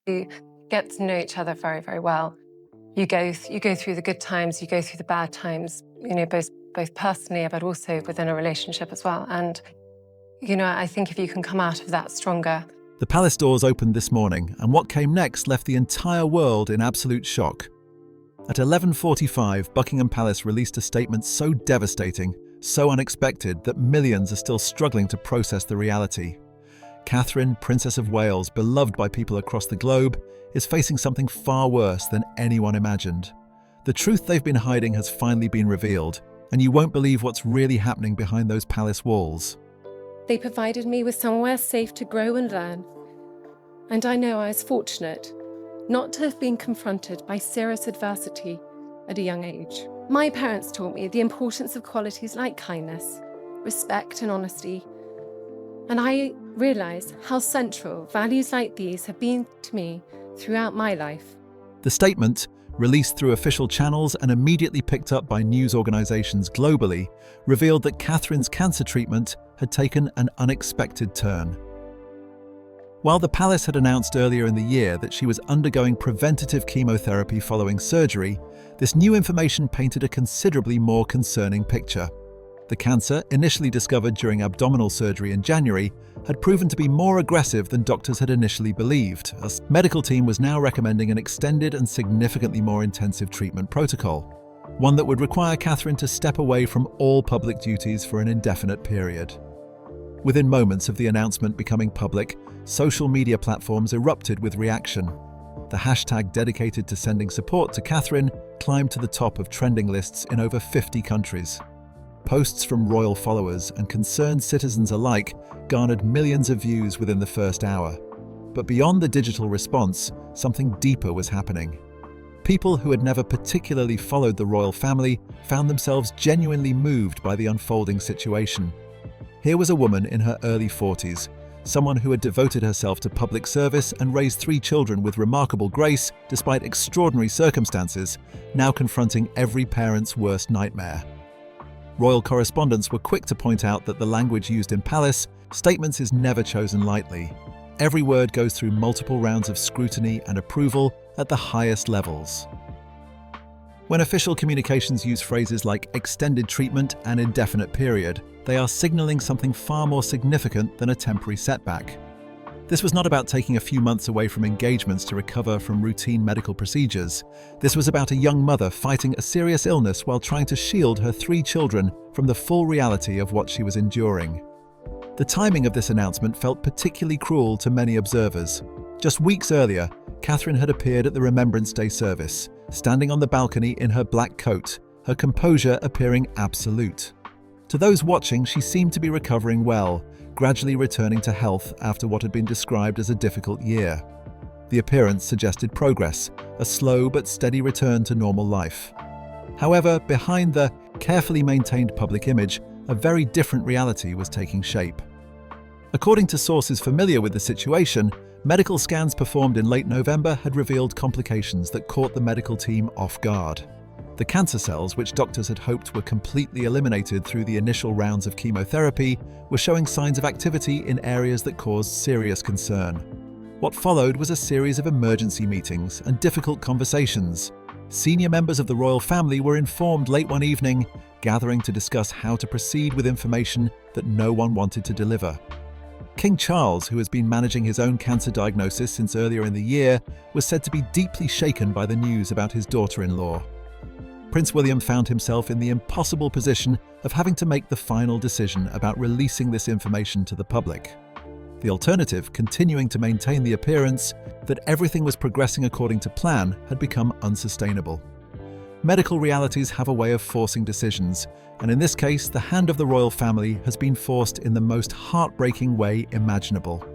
to get to know each other very, very well. You go through the good times, you go through the bad times, both personally, but also within a relationship as well. And, I think if you can come out of that stronger. The palace doors opened this morning, and what came next left the entire world in absolute shock. At 11:45, Buckingham Palace released a statement so devastating, so unexpected, that millions are still struggling to process the reality. Catherine, Princess of Wales, beloved by people across the globe, is facing something far worse than anyone imagined. The truth they've been hiding has finally been revealed, and you won't believe what's really happening behind those palace walls. They provided me with somewhere safe to grow and learn. And I know I was fortunate not to have been confronted by serious adversity at a young age. My parents taught me the importance of qualities like kindness, respect and honesty. And I realise how central values like these have been to me throughout my life. The statement, released through official channels and immediately picked up by news organisations globally, revealed that Catherine's cancer treatment had taken an unexpected turn. While the palace had announced earlier in the year that she was undergoing preventative chemotherapy following surgery, this new information painted a considerably more concerning picture. The cancer, initially discovered during abdominal surgery in January, had proven to be more aggressive than doctors had initially believed. A medical team was now recommending an extended and significantly more intensive treatment protocol, one that would require Catherine to step away from all public duties for an indefinite period. Within moments of the announcement becoming public, social media platforms erupted with reaction. The hashtag dedicated to sending support to Catherine climbed to the top of trending lists in over 50 countries. Posts from royal followers and concerned citizens alike garnered millions of views within the first hour. But beyond the digital response, something deeper was happening. People who had never particularly followed the royal family found themselves genuinely moved by the unfolding situation. Here was a woman in her early 40s, someone who had devoted herself to public service and raised 3 children with remarkable grace despite extraordinary circumstances, now confronting every parent's worst nightmare. Royal correspondents were quick to point out that the language used in palace statements is never chosen lightly. Every word goes through multiple rounds of scrutiny and approval at the highest levels. When official communications use phrases like extended treatment and indefinite period, they are signaling something far more significant than a temporary setback. This was not about taking a few months away from engagements to recover from routine medical procedures. This was about a young mother fighting a serious illness while trying to shield her 3 children from the full reality of what she was enduring. The timing of this announcement felt particularly cruel to many observers. Just weeks earlier, Catherine had appeared at the Remembrance Day service, standing on the balcony in her black coat, her composure appearing absolute. To those watching, she seemed to be recovering well, gradually returning to health after what had been described as a difficult year. The appearance suggested progress, a slow but steady return to normal life. However, behind the carefully maintained public image, a very different reality was taking shape. According to sources familiar with the situation, medical scans performed in late November had revealed complications that caught the medical team off guard. The cancer cells, which doctors had hoped were completely eliminated through the initial rounds of chemotherapy, were showing signs of activity in areas that caused serious concern. What followed was a series of emergency meetings and difficult conversations. Senior members of the royal family were informed late one evening, gathering to discuss how to proceed with information that no one wanted to deliver. King Charles, who has been managing his own cancer diagnosis since earlier in the year, was said to be deeply shaken by the news about his daughter-in-law. Prince William found himself in the impossible position of having to make the final decision about releasing this information to the public. The alternative, continuing to maintain the appearance that everything was progressing according to plan, had become unsustainable. Medical realities have a way of forcing decisions, and in this case, the hand of the royal family has been forced in the most heartbreaking way imaginable.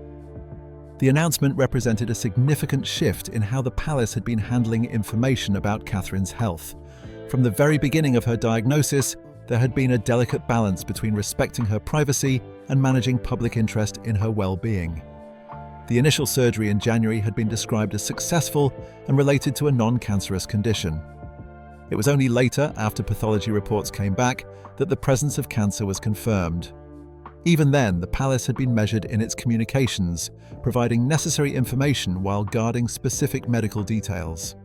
The announcement represented a significant shift in how the palace had been handling information about Catherine's health. From the very beginning of her diagnosis, there had been a delicate balance between respecting her privacy and managing public interest in her well-being. The initial surgery in January had been described as successful and related to a non-cancerous condition. It was only later, after pathology reports came back, that the presence of cancer was confirmed. Even then, the palace had been measured in its communications, providing necessary information while guarding specific medical details.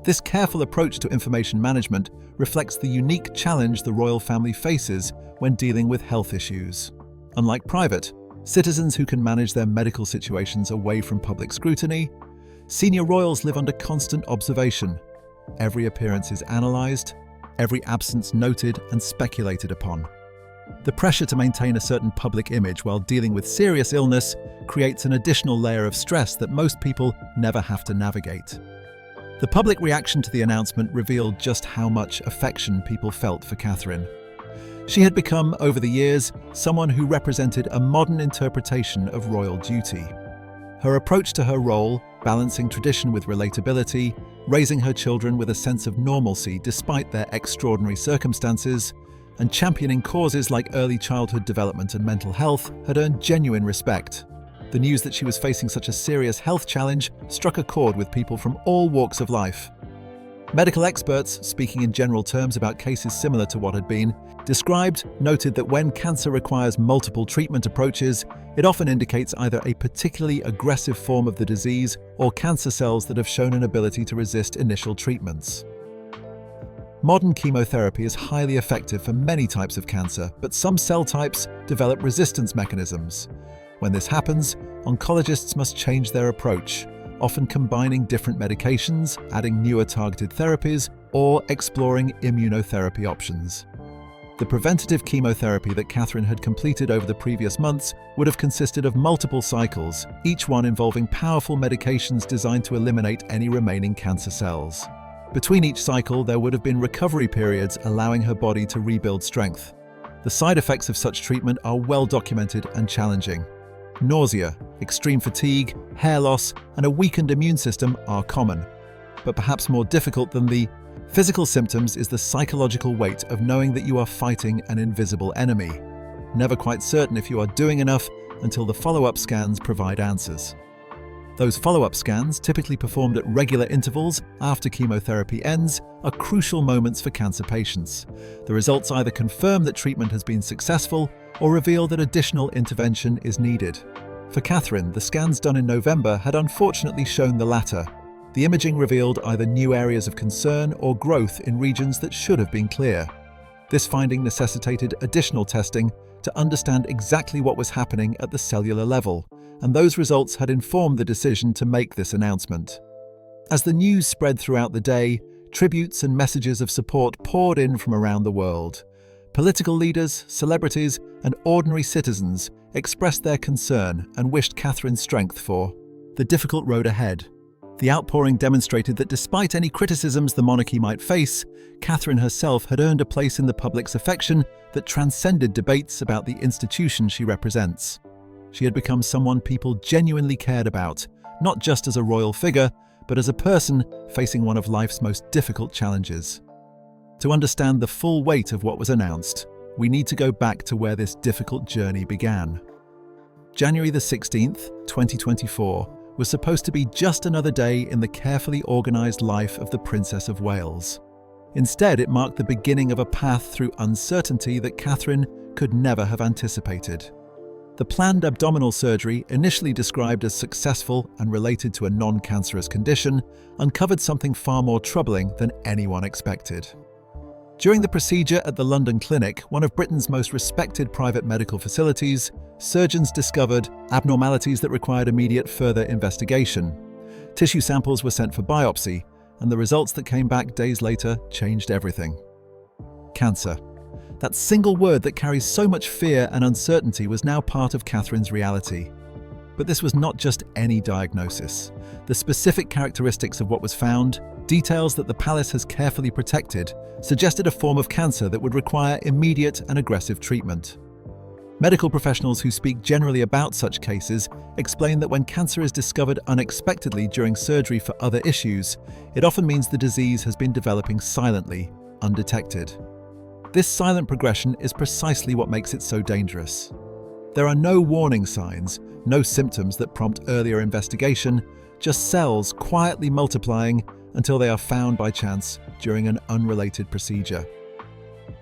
This careful approach to information management reflects the unique challenge the royal family faces when dealing with health issues. Unlike private, citizens who can manage their medical situations away from public scrutiny, senior royals live under constant observation. Every appearance is analysed, every absence noted and speculated upon. The pressure to maintain a certain public image while dealing with serious illness creates an additional layer of stress that most people never have to navigate. The public reaction to the announcement revealed just how much affection people felt for Catherine. She had become, over the years, someone who represented a modern interpretation of royal duty. Her approach to her role, balancing tradition with relatability, raising her children with a sense of normalcy despite their extraordinary circumstances, and championing causes like early childhood development and mental health had earned genuine respect. The news that she was facing such a serious health challenge struck a chord with people from all walks of life. Medical experts, speaking in general terms about cases similar to what had been described, noted that when cancer requires multiple treatment approaches, it often indicates either a particularly aggressive form of the disease or cancer cells that have shown an ability to resist initial treatments. Modern chemotherapy is highly effective for many types of cancer, but some cell types develop resistance mechanisms. When this happens, oncologists must change their approach, often combining different medications, adding newer targeted therapies, or exploring immunotherapy options. The preventative chemotherapy that Catherine had completed over the previous months would have consisted of multiple cycles, each one involving powerful medications designed to eliminate any remaining cancer cells. Between each cycle, there would have been recovery periods allowing her body to rebuild strength. The side effects of such treatment are well documented and challenging. Nausea, extreme fatigue, hair loss, and a weakened immune system are common. But perhaps more difficult than the physical symptoms is the psychological weight of knowing that you are fighting an invisible enemy, never quite certain if you are doing enough until the follow-up scans provide answers. Those follow-up scans, typically performed at regular intervals after chemotherapy ends, are crucial moments for cancer patients. The results either confirm that treatment has been successful or reveal that additional intervention is needed. For Catherine, the scans done in November had unfortunately shown the latter. The imaging revealed either new areas of concern or growth in regions that should have been clear. This finding necessitated additional testing to understand exactly what was happening at the cellular level, and those results had informed the decision to make this announcement. As the news spread throughout the day, tributes and messages of support poured in from around the world. Political leaders, celebrities, and ordinary citizens expressed their concern and wished Catherine strength for the difficult road ahead. The outpouring demonstrated that despite any criticisms the monarchy might face, Catherine herself had earned a place in the public's affection that transcended debates about the institution she represents. She had become someone people genuinely cared about, not just as a royal figure, but as a person facing one of life's most difficult challenges. To understand the full weight of what was announced, we need to go back to where this difficult journey began. January the 16th, 2024, was supposed to be just another day in the carefully organised life of the Princess of Wales. Instead, it marked the beginning of a path through uncertainty that Catherine could never have anticipated. The planned abdominal surgery, initially described as successful and related to a non-cancerous condition, uncovered something far more troubling than anyone expected. During the procedure at the London clinic, one of Britain's most respected private medical facilities, surgeons discovered abnormalities that required immediate further investigation. Tissue samples were sent for biopsy, and the results that came back days later changed everything. Cancer. That single word that carries so much fear and uncertainty was now part of Catherine's reality. But this was not just any diagnosis. The specific characteristics of what was found, details that the palace has carefully protected, suggested a form of cancer that would require immediate and aggressive treatment. Medical professionals who speak generally about such cases explain that when cancer is discovered unexpectedly during surgery for other issues, it often means the disease has been developing silently, undetected. This silent progression is precisely what makes it so dangerous. There are no warning signs, no symptoms that prompt earlier investigation, just cells quietly multiplying until they are found by chance during an unrelated procedure.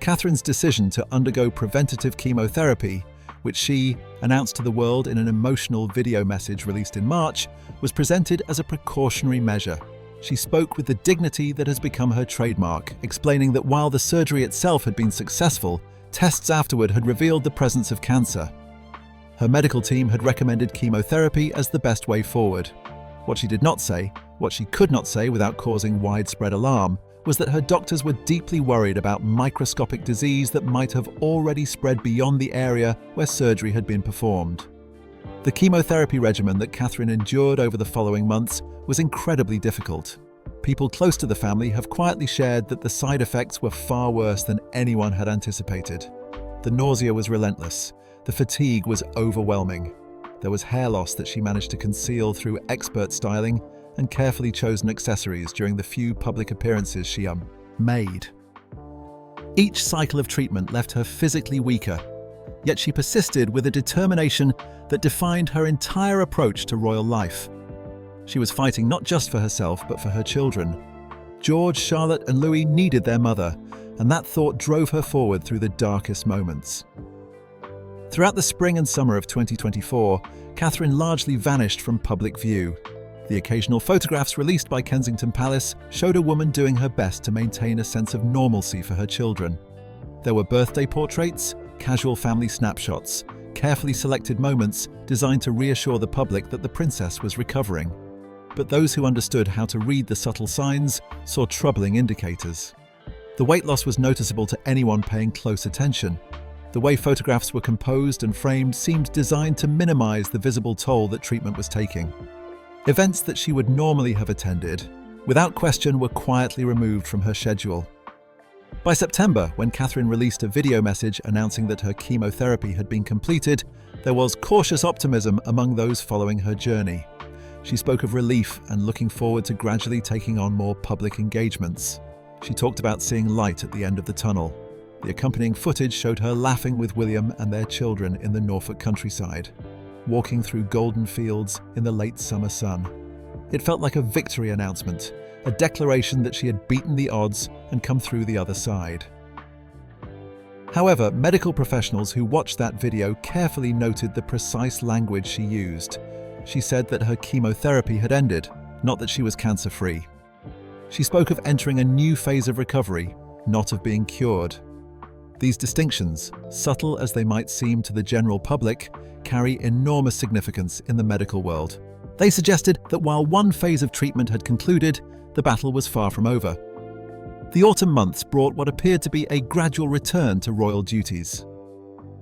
Catherine's decision to undergo preventative chemotherapy, which she announced to the world in an emotional video message released in March, was presented as a precautionary measure. She spoke with the dignity that has become her trademark, explaining that while the surgery itself had been successful, tests afterward had revealed the presence of cancer. Her medical team had recommended chemotherapy as the best way forward. What she did not say, what she could not say without causing widespread alarm, was that her doctors were deeply worried about microscopic disease that might have already spread beyond the area where surgery had been performed. The chemotherapy regimen that Catherine endured over the following months was incredibly difficult. People close to the family have quietly shared that the side effects were far worse than anyone had anticipated. The nausea was relentless. The fatigue was overwhelming. There was hair loss that she managed to conceal through expert styling and carefully chosen accessories during the few public appearances she made. Each cycle of treatment left her physically weaker, yet she persisted with a determination that defined her entire approach to royal life. She was fighting not just for herself, but for her children. George, Charlotte, and Louis needed their mother, and that thought drove her forward through the darkest moments. Throughout the spring and summer of 2024, Catherine largely vanished from public view. The occasional photographs released by Kensington Palace showed a woman doing her best to maintain a sense of normalcy for her children. There were birthday portraits, casual family snapshots, carefully selected moments designed to reassure the public that the princess was recovering. But those who understood how to read the subtle signs saw troubling indicators. The weight loss was noticeable to anyone paying close attention. The way photographs were composed and framed seemed designed to minimize the visible toll that treatment was taking. Events that she would normally have attended, without question, were quietly removed from her schedule. By September, when Catherine released a video message announcing that her chemotherapy had been completed, there was cautious optimism among those following her journey. She spoke of relief and looking forward to gradually taking on more public engagements. She talked about seeing light at the end of the tunnel. The accompanying footage showed her laughing with William and their children in the Norfolk countryside, walking through golden fields in the late summer sun. It felt like a victory announcement, a declaration that she had beaten the odds and come through the other side. However, medical professionals who watched that video carefully noted the precise language she used. She said that her chemotherapy had ended, not that she was cancer-free. She spoke of entering a new phase of recovery, not of being cured. These distinctions, subtle as they might seem to the general public, carry enormous significance in the medical world. They suggested that while one phase of treatment had concluded, the battle was far from over. The autumn months brought what appeared to be a gradual return to royal duties.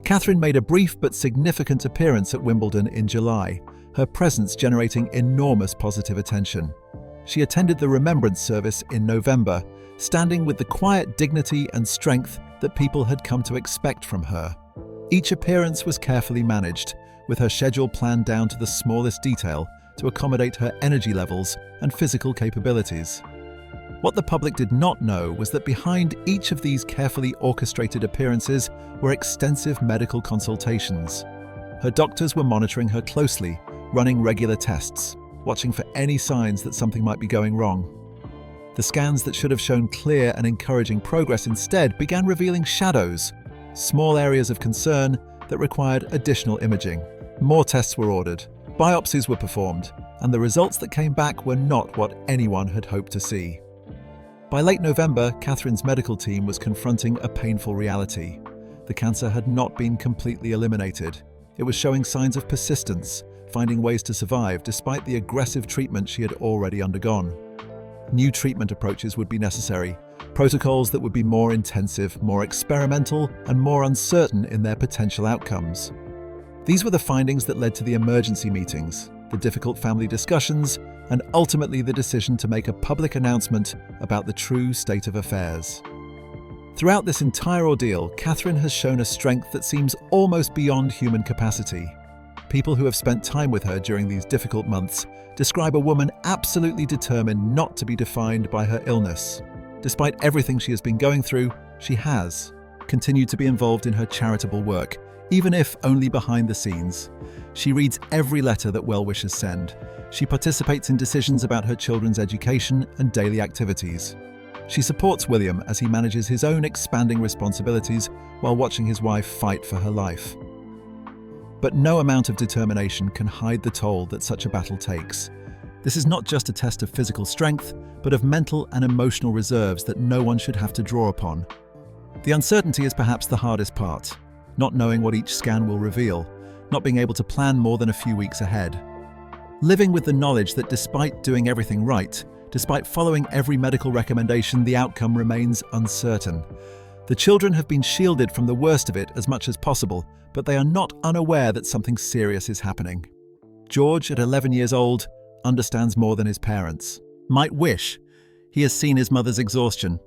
Catherine made a brief but significant appearance at Wimbledon in July, her presence generating enormous positive attention. She attended the remembrance service in November, standing with the quiet dignity and strength that people had come to expect from her. Each appearance was carefully managed, with her schedule planned down to the smallest detail to accommodate her energy levels and physical capabilities. What the public did not know was that behind each of these carefully orchestrated appearances were extensive medical consultations. Her doctors were monitoring her closely, running regular tests, watching for any signs that something might be going wrong. The scans that should have shown clear and encouraging progress instead began revealing shadows, small areas of concern that required additional imaging. More tests were ordered, biopsies were performed, and the results that came back were not what anyone had hoped to see. By late November, Catherine's medical team was confronting a painful reality. The cancer had not been completely eliminated. It was showing signs of persistence, finding ways to survive despite the aggressive treatment she had already undergone. New treatment approaches would be necessary, protocols that would be more intensive, more experimental, and more uncertain in their potential outcomes. These were the findings that led to the emergency meetings, the difficult family discussions, and ultimately the decision to make a public announcement about the true state of affairs. Throughout this entire ordeal, Catherine has shown a strength that seems almost beyond human capacity. People who have spent time with her during these difficult months describe a woman absolutely determined not to be defined by her illness. Despite everything she has been going through, she has continued to be involved in her charitable work, even if only behind the scenes. She reads every letter that well-wishers send. She participates in decisions about her children's education and daily activities. She supports William as he manages his own expanding responsibilities while watching his wife fight for her life. But no amount of determination can hide the toll that such a battle takes. This is not just a test of physical strength, but of mental and emotional reserves that no one should have to draw upon. The uncertainty is perhaps the hardest part, not knowing what each scan will reveal, not being able to plan more than a few weeks ahead. Living with the knowledge that despite doing everything right, despite following every medical recommendation, the outcome remains uncertain. The children have been shielded from the worst of it as much as possible, but they are not unaware that something serious is happening. George, at 11 years old, understands more than his parents. Might wish. He has seen his mother's exhaustion.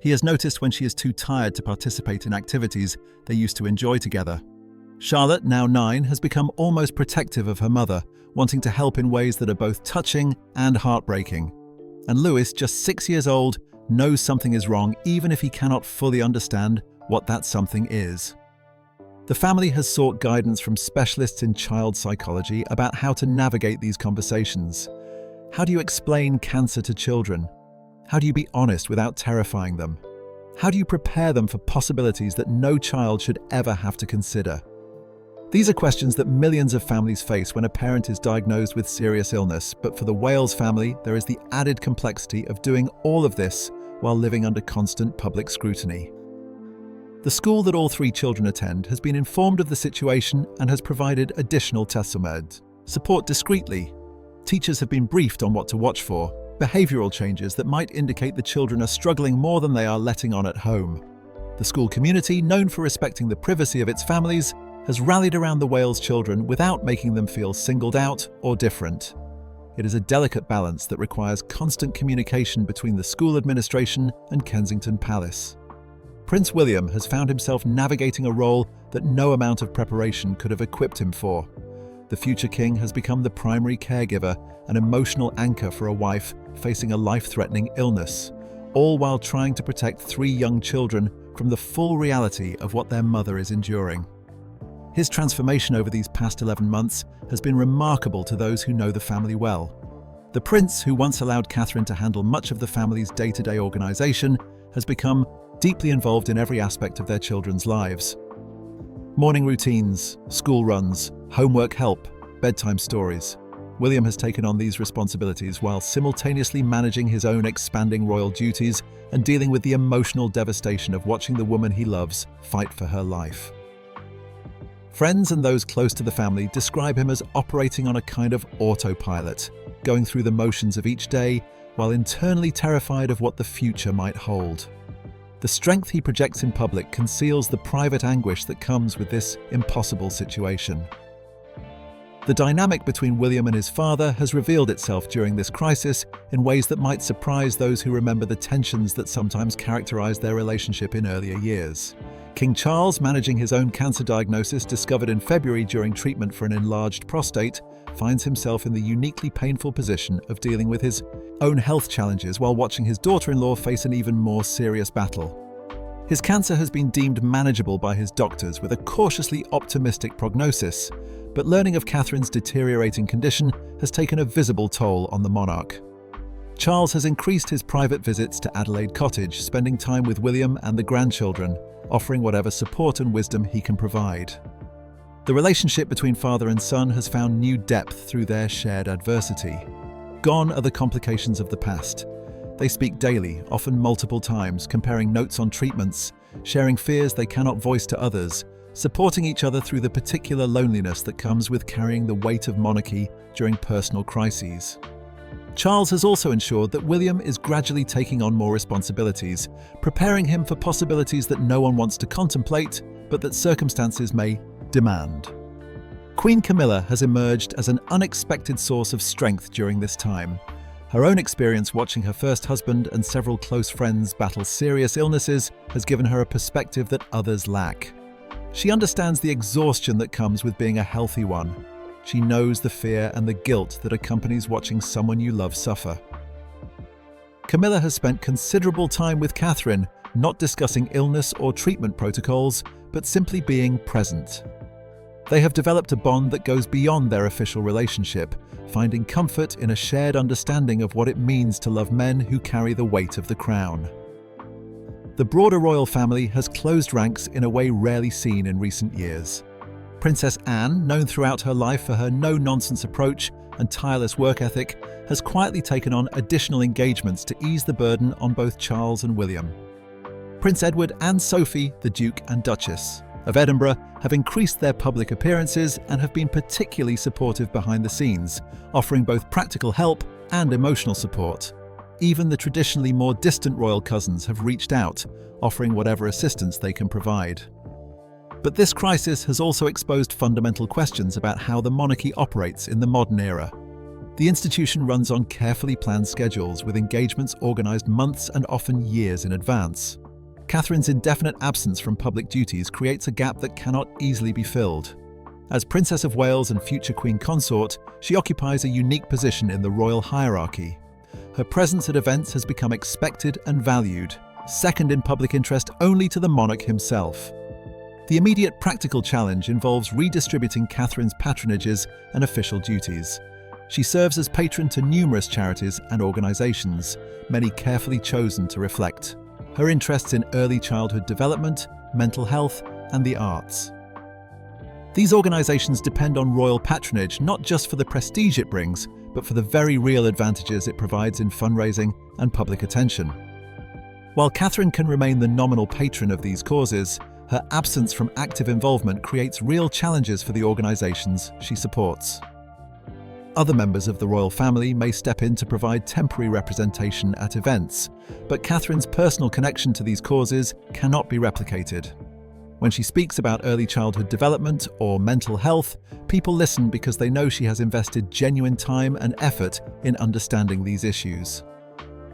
He has noticed when she is too tired to participate in activities they used to enjoy together. Charlotte, now 9, has become almost protective of her mother, wanting to help in ways that are both touching and heartbreaking. And Louis, just 6 years old, knows something is wrong even if he cannot fully understand what that something is. The family has sought guidance from specialists in child psychology about how to navigate these conversations. How do you explain cancer to children? How do you be honest without terrifying them? How do you prepare them for possibilities that no child should ever have to consider? These are questions that millions of families face when a parent is diagnosed with serious illness, but for the Wales family, there is the added complexity of doing all of this while living under constant public scrutiny. The school that all 3 children attend has been informed of the situation and has provided additional tesomed support discreetly. Teachers have been briefed on what to watch for, behavioural changes that might indicate the children are struggling more than they are letting on at home. The school community, known for respecting the privacy of its families, has rallied around the Wales children without making them feel singled out or different. It is a delicate balance that requires constant communication between the school administration and Kensington Palace. Prince William has found himself navigating a role that no amount of preparation could have equipped him for. The future king has become the primary caregiver, an emotional anchor for a wife facing a life-threatening illness, all while trying to protect 3 young children from the full reality of what their mother is enduring. His transformation over these past 11 months has been remarkable to those who know the family well. The prince, who once allowed Catherine to handle much of the family's day-to-day organisation, has become deeply involved in every aspect of their children's lives. Morning routines, school runs, homework help, bedtime stories. William has taken on these responsibilities while simultaneously managing his own expanding royal duties and dealing with the emotional devastation of watching the woman he loves fight for her life. Friends and those close to the family describe him as operating on a kind of autopilot, going through the motions of each day while internally terrified of what the future might hold. The strength he projects in public conceals the private anguish that comes with this impossible situation. The dynamic between William and his father has revealed itself during this crisis in ways that might surprise those who remember the tensions that sometimes characterized their relationship in earlier years. King Charles, managing his own cancer diagnosis discovered in February during treatment for an enlarged prostate, finds himself in the uniquely painful position of dealing with his own health challenges while watching his daughter-in-law face an even more serious battle. His cancer has been deemed manageable by his doctors with a cautiously optimistic prognosis, but learning of Catherine's deteriorating condition has taken a visible toll on the monarch. Charles has increased his private visits to Adelaide Cottage, spending time with William and the grandchildren, offering whatever support and wisdom he can provide. The relationship between father and son has found new depth through their shared adversity. Gone are the complications of the past. They speak daily, often multiple times, comparing notes on treatments, sharing fears they cannot voice to others, supporting each other through the particular loneliness that comes with carrying the weight of monarchy during personal crises. Charles has also ensured that William is gradually taking on more responsibilities, preparing him for possibilities that no one wants to contemplate, but that circumstances may demand. Queen Camilla has emerged as an unexpected source of strength during this time. Her own experience watching her first husband and several close friends battle serious illnesses has given her a perspective that others lack. She understands the exhaustion that comes with being a healthy one. She knows the fear and the guilt that accompanies watching someone you love suffer. Camilla has spent considerable time with Catherine, not discussing illness or treatment protocols, but simply being present. They have developed a bond that goes beyond their official relationship, finding comfort in a shared understanding of what it means to love men who carry the weight of the crown. the broader royal family has closed ranks in a way rarely seen in recent years. Princess Anne, known throughout her life for her no-nonsense approach and tireless work ethic, has quietly taken on additional engagements to ease the burden on both Charles and William. Prince Edward and Sophie, the Duke and Duchess of Edinburgh, have increased their public appearances and have been particularly supportive behind the scenes, offering both practical help and emotional support. Even the traditionally more distant royal cousins have reached out, offering whatever assistance they can provide. But this crisis has also exposed fundamental questions about how the monarchy operates in the modern era. The institution runs on carefully planned schedules with engagements organised months and often years in advance. Catherine's indefinite absence from public duties creates a gap that cannot easily be filled. As Princess of Wales and future Queen Consort, she occupies a unique position in the royal hierarchy. Her presence at events has become expected and valued, second in public interest only to the monarch himself. The immediate practical challenge involves redistributing Catherine's patronages and official duties. She serves as patron to numerous charities and organisations, many carefully chosen to reflect her interests in early childhood development, mental health, and the arts. These organisations depend on royal patronage not just for the prestige it brings, but for the very real advantages it provides in fundraising and public attention. While Catherine can remain the nominal patron of these causes, her absence from active involvement creates real challenges for the organisations she supports. Other members of the royal family may step in to provide temporary representation at events, but Catherine's personal connection to these causes cannot be replicated. When she speaks about early childhood development or mental health, people listen because they know she has invested genuine time and effort in understanding these issues.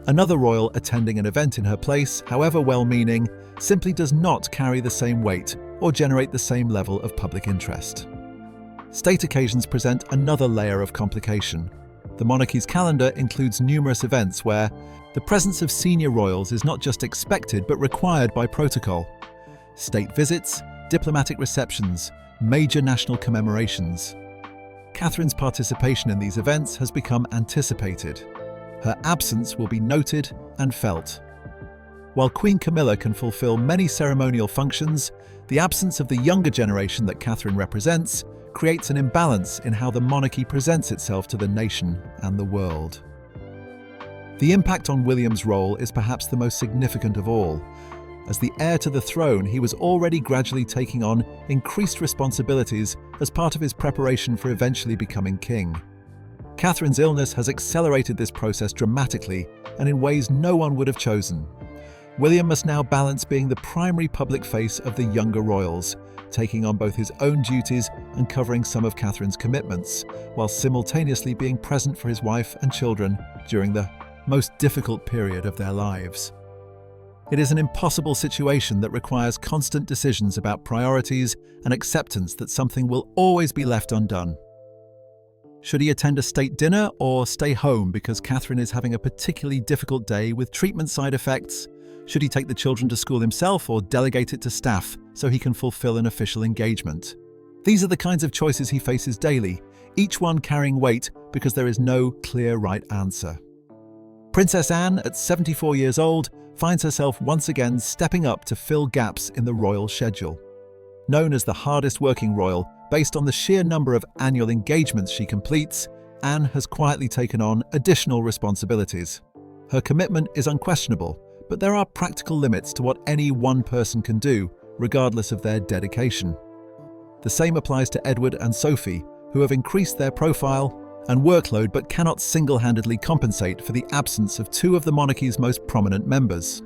Another royal attending an event in her place, however well-meaning, simply does not carry the same weight or generate the same level of public interest. State occasions present another layer of complication. The monarchy's calendar includes numerous events where the presence of senior royals is not just expected but required by protocol. State visits, diplomatic receptions, major national commemorations. Catherine's participation in these events has become anticipated. Her absence will be noted and felt. While Queen Camilla can fulfill many ceremonial functions, the absence of the younger generation that Catherine represents creates an imbalance in how the monarchy presents itself to the nation and the world. The impact on William's role is perhaps the most significant of all. As the heir to the throne, he was already gradually taking on increased responsibilities as part of his preparation for eventually becoming king. Catherine's illness has accelerated this process dramatically and in ways no one would have chosen. William must now balance being the primary public face of the younger royals, taking on both his own duties and covering some of Catherine's commitments, while simultaneously being present for his wife and children during the most difficult period of their lives. It is an impossible situation that requires constant decisions about priorities and acceptance that something will always be left undone. Should he attend a state dinner or stay home because Catherine is having a particularly difficult day with treatment side effects? Should he take the children to school himself or delegate it to staff so he can fulfill an official engagement? These are the kinds of choices he faces daily, each one carrying weight because there is no clear right answer. Princess Anne, at 74 years old, finds herself once again stepping up to fill gaps in the royal schedule. Known as the hardest working royal, based on the sheer number of annual engagements she completes, Anne has quietly taken on additional responsibilities. Her commitment is unquestionable, but there are practical limits to what any one person can do, regardless of their dedication. The same applies to Edward and Sophie, who have increased their profile and workload but cannot single-handedly compensate for the absence of two of the monarchy's most prominent members.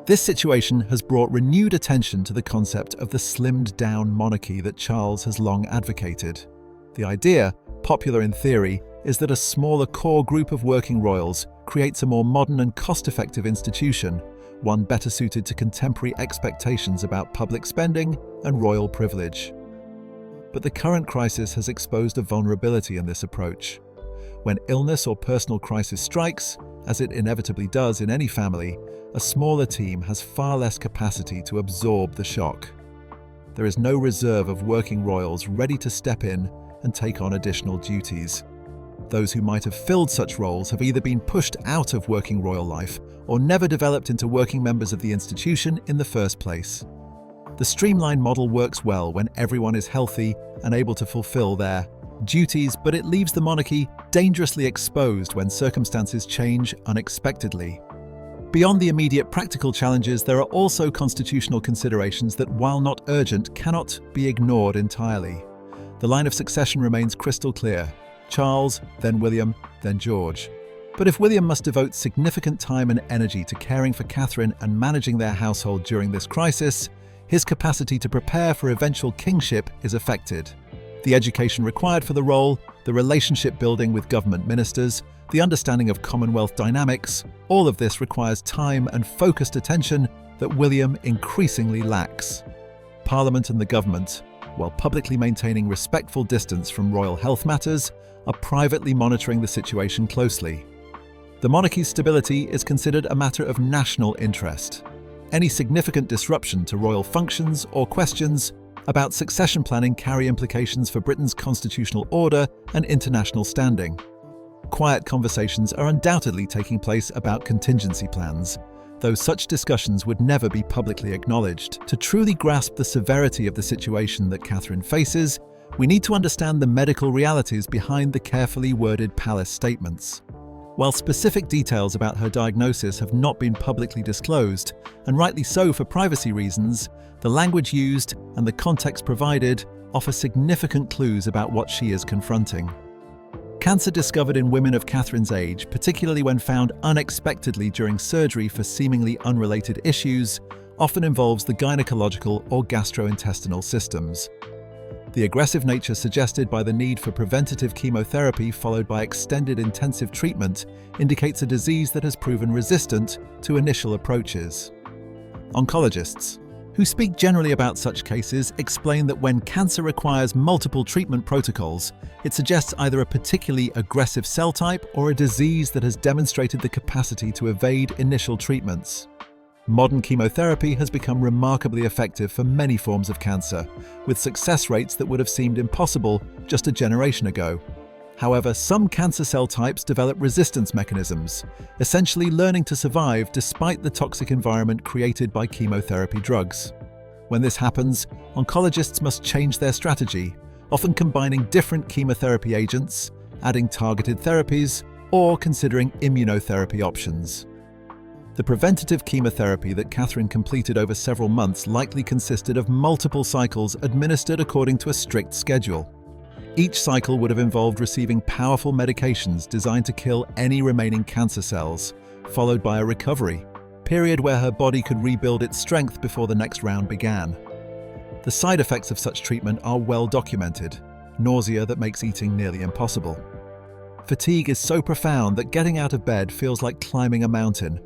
This situation has brought renewed attention to the concept of the slimmed-down monarchy that Charles has long advocated. The idea, popular in theory, is that a smaller core group of working royals creates a more modern and cost-effective institution, one better suited to contemporary expectations about public spending and royal privilege. But the current crisis has exposed a vulnerability in this approach. When illness or personal crisis strikes, as it inevitably does in any family, a smaller team has far less capacity to absorb the shock. There is no reserve of working royals ready to step in and take on additional duties. Those who might have filled such roles have either been pushed out of working royal life or never developed into working members of the institution in the first place. The streamlined model works well when everyone is healthy and able to fulfill their duties, but it leaves the monarchy dangerously exposed when circumstances change unexpectedly. Beyond the immediate practical challenges, there are also constitutional considerations that, while not urgent, cannot be ignored entirely. The line of succession remains crystal clear: Charles, then William, then George. But if William must devote significant time and energy to caring for Catherine and managing their household during this crisis, his capacity to prepare for eventual kingship is affected. The education required for the role, the relationship building with government ministers, the understanding of Commonwealth dynamics, all of this requires time and focused attention that William increasingly lacks. Parliament and the government, while publicly maintaining respectful distance from royal health matters, are privately monitoring the situation closely. The monarchy's stability is considered a matter of national interest. Any significant disruption to royal functions or questions about succession planning carry implications for Britain's constitutional order and international standing. Quiet conversations are undoubtedly taking place about contingency plans, though such discussions would never be publicly acknowledged. To truly grasp the severity of the situation that Catherine faces, we need to understand the medical realities behind the carefully worded palace statements. While specific details about her diagnosis have not been publicly disclosed, and rightly so for privacy reasons, the language used and the context provided offer significant clues about what she is confronting. Cancer discovered in women of Catherine's age, particularly when found unexpectedly during surgery for seemingly unrelated issues, often involves the gynecological or gastrointestinal systems. The aggressive nature suggested by the need for preventative chemotherapy followed by extended intensive treatment indicates a disease that has proven resistant to initial approaches. Oncologists, who speak generally about such cases, explain that when cancer requires multiple treatment protocols, it suggests either a particularly aggressive cell type or a disease that has demonstrated the capacity to evade initial treatments. Modern chemotherapy has become remarkably effective for many forms of cancer, with success rates that would have seemed impossible just a generation ago. However, some cancer cell types develop resistance mechanisms, essentially learning to survive despite the toxic environment created by chemotherapy drugs. When this happens, oncologists must change their strategy, often combining different chemotherapy agents, adding targeted therapies, or considering immunotherapy options. The preventative chemotherapy that Catherine completed over several months likely consisted of multiple cycles administered according to a strict schedule. Each cycle would have involved receiving powerful medications designed to kill any remaining cancer cells, followed by a recovery period where her body could rebuild its strength before the next round began. The side effects of such treatment are well documented: nausea that makes eating nearly impossible. Fatigue is so profound that getting out of bed feels like climbing a mountain.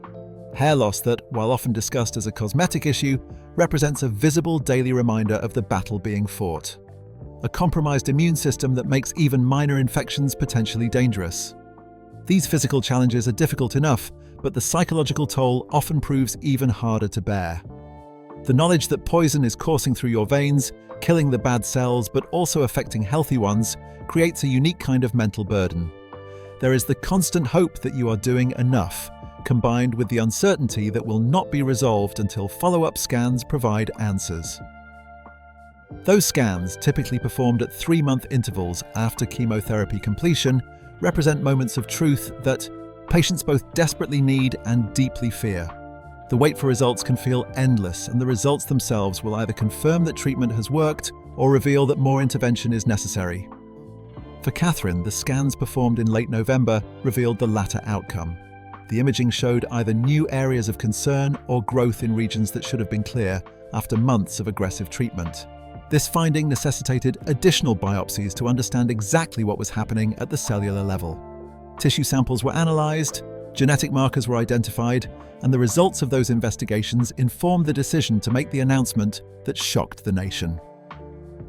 Hair loss that, while often discussed as a cosmetic issue, represents a visible daily reminder of the battle being fought. A compromised immune system that makes even minor infections potentially dangerous. These physical challenges are difficult enough, but the psychological toll often proves even harder to bear. The knowledge that poison is coursing through your veins, killing the bad cells but also affecting healthy ones, creates a unique kind of mental burden. There is the constant hope that you are doing enough, combined with the uncertainty that will not be resolved until follow-up scans provide answers. Those scans, typically performed at 3-month intervals after chemotherapy completion, represent moments of truth that patients both desperately need and deeply fear. The wait for results can feel endless, and the results themselves will either confirm that treatment has worked or reveal that more intervention is necessary. For Catherine, the scans performed in late November revealed the latter outcome. The imaging showed either new areas of concern or growth in regions that should have been clear after months of aggressive treatment. This finding necessitated additional biopsies to understand exactly what was happening at the cellular level. Tissue samples were analysed, genetic markers were identified, and the results of those investigations informed the decision to make the announcement that shocked the nation.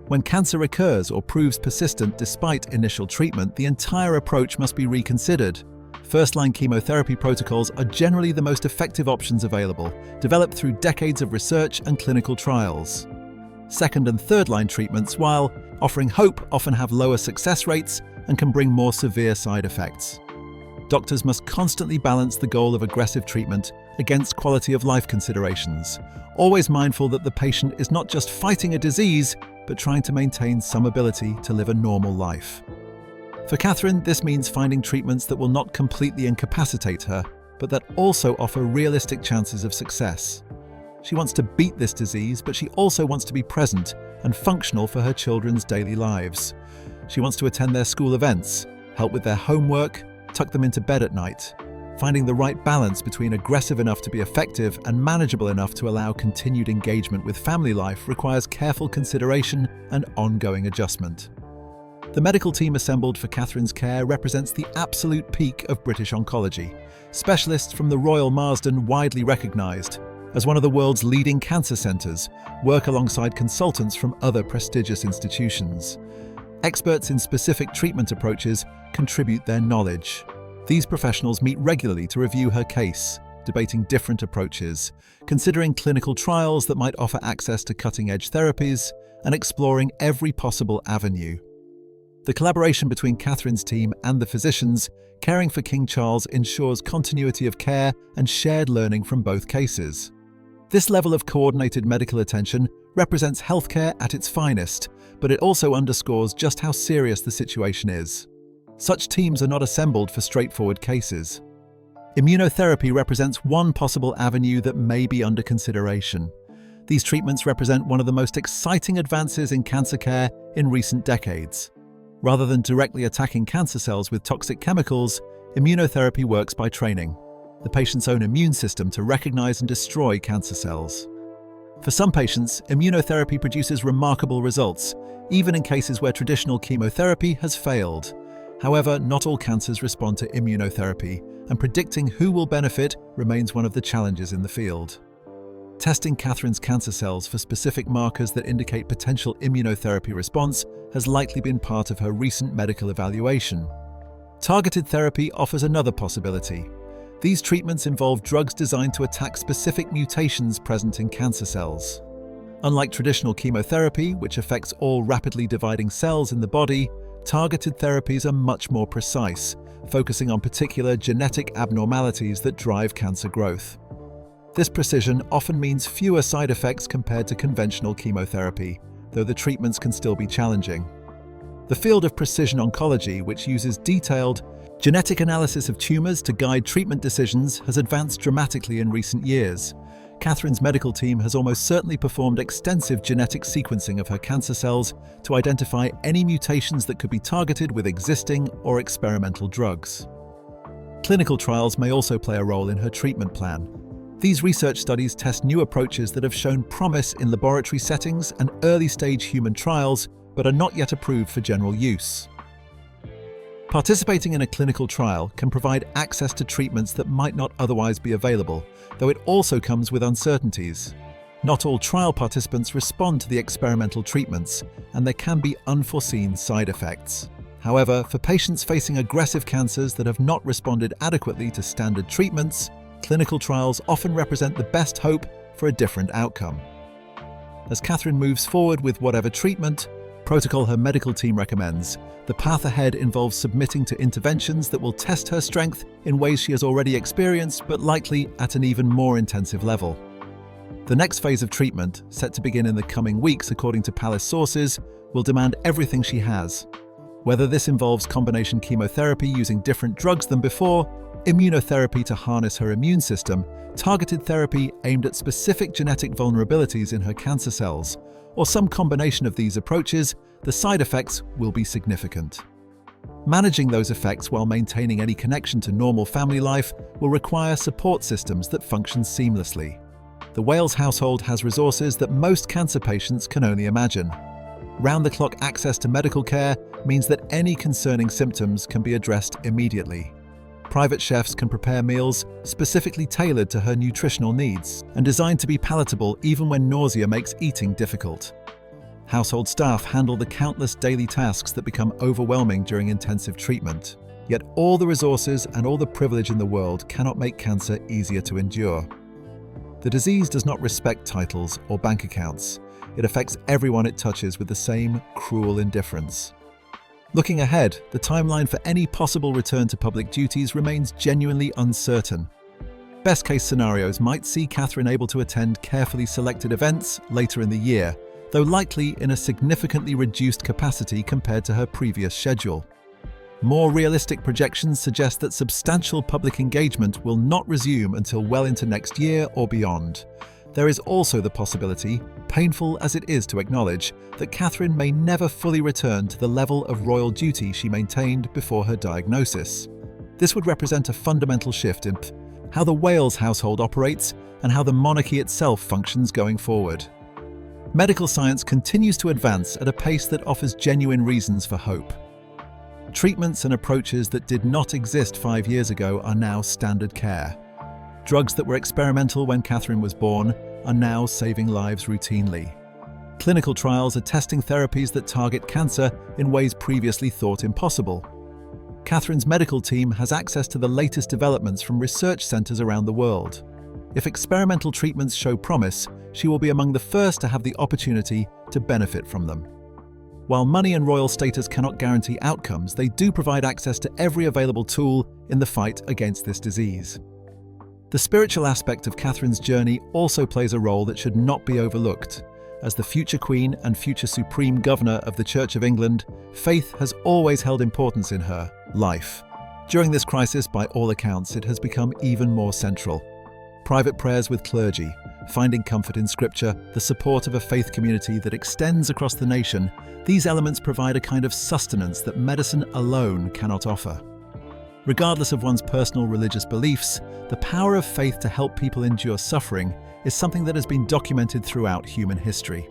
When cancer recurs or proves persistent despite initial treatment, the entire approach must be reconsidered. First-line chemotherapy protocols are generally the most effective options available, developed through decades of research and clinical trials. Second- and third-line treatments, while offering hope, often have lower success rates and can bring more severe side effects. Doctors must constantly balance the goal of aggressive treatment against quality of life considerations, always mindful that the patient is not just fighting a disease, but trying to maintain some ability to live a normal life. For Catherine, this means finding treatments that will not completely incapacitate her, but that also offer realistic chances of success. She wants to beat this disease, but she also wants to be present and functional for her children's daily lives. She wants to attend their school events, help with their homework, tuck them into bed at night. Finding the right balance between aggressive enough to be effective and manageable enough to allow continued engagement with family life requires careful consideration and ongoing adjustment. The medical team assembled for Catherine's care represents the absolute peak of British oncology. Specialists from the Royal Marsden, widely recognised as one of the world's leading cancer centres, work alongside consultants from other prestigious institutions. Experts in specific treatment approaches contribute their knowledge. These professionals meet regularly to review her case, debating different approaches, considering clinical trials that might offer access to cutting-edge therapies, and exploring every possible avenue. The collaboration between Catherine's team and the physicians caring for King Charles ensures continuity of care and shared learning from both cases. This level of coordinated medical attention represents healthcare at its finest, but it also underscores just how serious the situation is. Such teams are not assembled for straightforward cases. Immunotherapy represents one possible avenue that may be under consideration. These treatments represent one of the most exciting advances in cancer care in recent decades. Rather than directly attacking cancer cells with toxic chemicals, immunotherapy works by training the patient's own immune system to recognize and destroy cancer cells. For some patients, immunotherapy produces remarkable results, even in cases where traditional chemotherapy has failed. However, not all cancers respond to immunotherapy, and predicting who will benefit remains one of the challenges in the field. Testing Catherine's cancer cells for specific markers that indicate potential immunotherapy response has likely been part of her recent medical evaluation. Targeted therapy offers another possibility. These treatments involve drugs designed to attack specific mutations present in cancer cells. Unlike traditional chemotherapy, which affects all rapidly dividing cells in the body, targeted therapies are much more precise, focusing on particular genetic abnormalities that drive cancer growth. This precision often means fewer side effects compared to conventional chemotherapy, though the treatments can still be challenging. The field of precision oncology, which uses detailed genetic analysis of tumors to guide treatment decisions, has advanced dramatically in recent years. Catherine's medical team has almost certainly performed extensive genetic sequencing of her cancer cells to identify any mutations that could be targeted with existing or experimental drugs. Clinical trials may also play a role in her treatment plan. These research studies test new approaches that have shown promise in laboratory settings and early-stage human trials, but are not yet approved for general use. Participating in a clinical trial can provide access to treatments that might not otherwise be available, though it also comes with uncertainties. Not all trial participants respond to the experimental treatments, and there can be unforeseen side effects. However, for patients facing aggressive cancers that have not responded adequately to standard treatments, clinical trials often represent the best hope for a different outcome. As Catherine moves forward with whatever treatment protocol her medical team recommends, the path ahead involves submitting to interventions that will test her strength in ways she has already experienced, but likely at an even more intensive level. The next phase of treatment, set to begin in the coming weeks according to Palace sources, will demand everything she has. Whether this involves combination chemotherapy using different drugs than before, immunotherapy to harness her immune system, targeted therapy aimed at specific genetic vulnerabilities in her cancer cells, or some combination of these approaches, the side effects will be significant. Managing those effects while maintaining any connection to normal family life will require support systems that function seamlessly. The Wales household has resources that most cancer patients can only imagine. Round-the-clock access to medical care means that any concerning symptoms can be addressed immediately. Private chefs can prepare meals specifically tailored to her nutritional needs and designed to be palatable even when nausea makes eating difficult. Household staff handle the countless daily tasks that become overwhelming during intensive treatment. Yet all the resources and all the privilege in the world cannot make cancer easier to endure. The disease does not respect titles or bank accounts. It affects everyone it touches with the same cruel indifference. Looking ahead, the timeline for any possible return to public duties remains genuinely uncertain. Best-case scenarios might see Catherine able to attend carefully selected events later in the year, though likely in a significantly reduced capacity compared to her previous schedule. More realistic projections suggest that substantial public engagement will not resume until well into next year or beyond. There is also the possibility, painful as it is to acknowledge, that Catherine may never fully return to the level of royal duty she maintained before her diagnosis. This would represent a fundamental shift in how the Wales household operates and how the monarchy itself functions going forward. Medical science continues to advance at a pace that offers genuine reasons for hope. Treatments and approaches that did not exist 5 years ago are now standard care. Drugs that were experimental when Catherine was born are now saving lives routinely. Clinical trials are testing therapies that target cancer in ways previously thought impossible. Catherine's medical team has access to the latest developments from research centres around the world. If experimental treatments show promise, she will be among the first to have the opportunity to benefit from them. While money and royal status cannot guarantee outcomes, they do provide access to every available tool in the fight against this disease. The spiritual aspect of Catherine's journey also plays a role that should not be overlooked. As the future Queen and future Supreme Governor of the Church of England, faith has always held importance in her life. During this crisis, by all accounts, it has become even more central. Private prayers with clergy, finding comfort in Scripture, the support of a faith community that extends across the nation, these elements provide a kind of sustenance that medicine alone cannot offer. Regardless of one's personal religious beliefs, the power of faith to help people endure suffering is something that has been documented throughout human history.